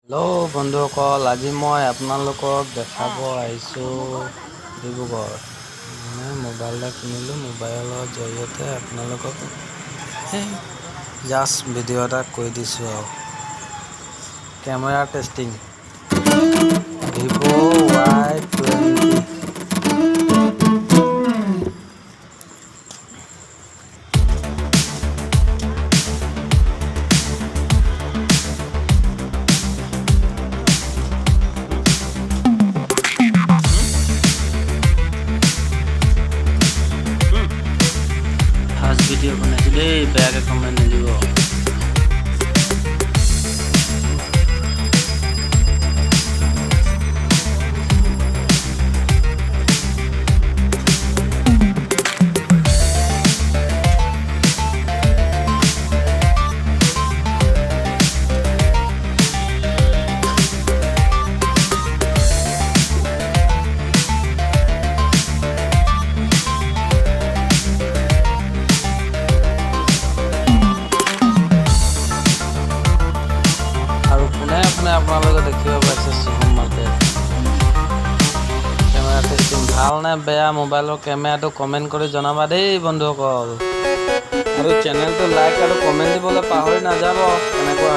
Hello' বন্ধুসকল, আজি মই আপোনালোকক দেখাব আহিছোঁ ডিব্ৰুগড়। মোবাইল এটা কিনিলোঁ, মোবাইলৰ জৰিয়তে আপোনালোকক জাষ্ট ভিডিঅ' এটা কৰি দিছোঁ আৰু camera testing vivoy20g। First video' বনাইছোঁ দেই, বেয়াকৈ কমেণ্ট নিদিব। আৰু পোনে আপোনালোকে দেখিব পাইছে চুমতে কেমেৰা টেষ্টিং ভাল নে বেয়া মোবাইলৰ কেমেৰাটো কমেণ্ট কৰি জনাবা দেই বন্ধুসকল। আৰু চেনেলটো লাইক আৰু কমেণ্ট দিবলৈ পাহৰি নাযাব। কেনেকুৱা